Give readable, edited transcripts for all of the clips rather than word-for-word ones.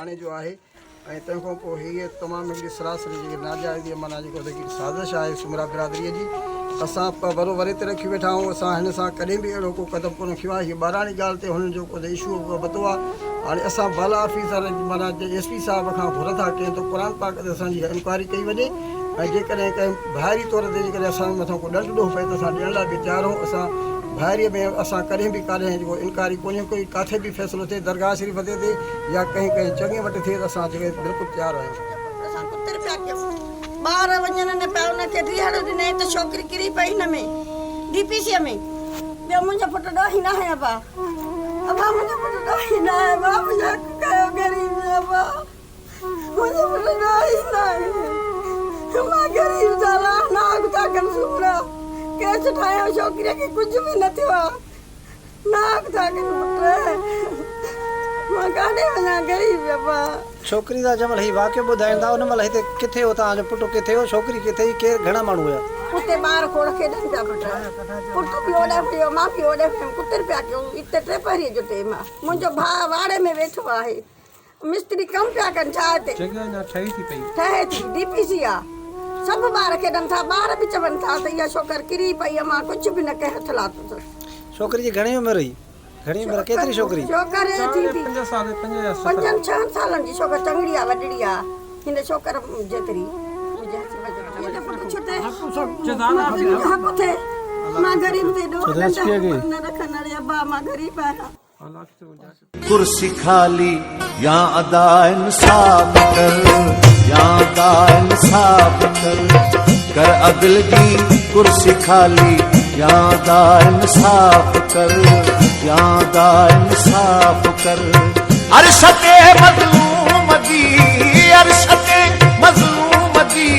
थाने जो है तंहिंखां पोइ हीअ तमामु हिकिड़ी सरासरी जेकी नाजाइज़ी माना जेको साज़िश आहे सुमरा बिरादरीअ जी असां बराबरि ते रखी वेठा आहियूं। असां हिन सां कॾहिं बि अहिड़ो को क़दम कोन खयो आहे। हीअ ॿारहाणी ॻाल्हि ते हुननि जो को इशू वरितो आहे। हाणे असां बाला ऑफिसर माना SP साहिब खां घुर था कयूं त क़ुर पाक ते असांजी इंक्वायरी कई वञे ऐं जेकॾहिं कंहिं ॿाहिरी तौर ते जेकॾहिं असांजे मथां को ॾंड ॾोह पए त असां ॾियण लाइ बि तयारु आहियूं। असां ॿाहिरीअ में असां कॾहिं बि काॾहें जेको इंक्वायरी कोन्हे कोई किथे बि फ़ैसिलो थिए दरगाह शरीफ़ ते या कंहिं चङे वटि थिए त असां जेके बिल्कुलु तयारु आहियूं। असां कुतर पिया कयूं ॿार वञनि न पिया उनखे रीहड़ ॾिनई त छोकिरी किरी पई हिन में DPC में। ॿियो मुंहिंजो पुटु ॾोही न आहे अबा मुंहिंजो पुटु ॾोही न आहे मुंहिंजो कयो ग़रीब अबा मुंहिंजो पुटु ॾोही न आहे मां ग़रीब ज़ाला नाग था कनि सुमरा केस ठाहियो छोकिरीअ खे कुझु बि न थियो आहे नाग था कनि पुट मां काॾे वञा ग़रीब अबा। छोकिरी दा जमल ही वाक़ियो ॿुधाईंदा उन महिल हिते किथे हो तव्हांजो पुटु किथे हो छोकिरी किथे हुई केरु घणा माण्हू हुया? उते ॿार खोड़ खेॾनि पिया पुटु बि ओॾे पियो मां बि ओॾे पियो कुतर पिया कयूं। हिते 3 पहरीअ जो टाइम आहे। मुंहिंजो भाउ वाड़े में वेठो आहे मिस्त्री कमु पिया कनि छा हिते ठहे थी DPC आहे सभु ॿार खेॾनि था ॿार बि चवनि था त इहा छोकिरी किरी पई आहे मां कुझु बि न कयो हथ लाथो। छोकिरी जी घणी उमिरि हुई? घणी उमिरि केतिरी छोकिरी? छोकिरी थी 5-6 सालनि जी छोकिरी चङड़ी आहे वॾड़ी आहे हिन छोकर जेतिरी मां गरीब ते न रखन अरे अब्बा मां गरीब आहियां। कुर्सी खाली या अदा इंसाफ कर या अदा इंसाफ कर अदिल की कुर्सी खाली या अदा इंसाफ कर या अदा इंसाफ कर। अरशते मज़लूम दी अरशते मज़लूम दी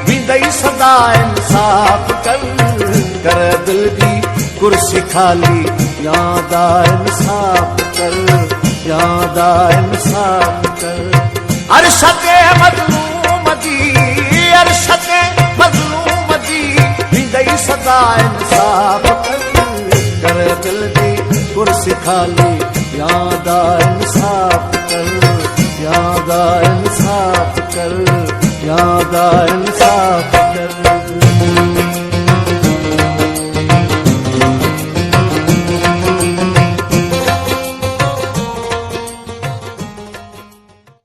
विंदई सदा इंसाफ कर दिल की कुर्सी खाली या अदा इंसाफ कर या अदा इंसाफ कर। अरशते मज़लूम दी विंदई सदा इंसाफ कर दिल की कुर्सी खाली या अदा इंसाफ कर या अदा इंसाफ कर या अदा इंसाफ कर।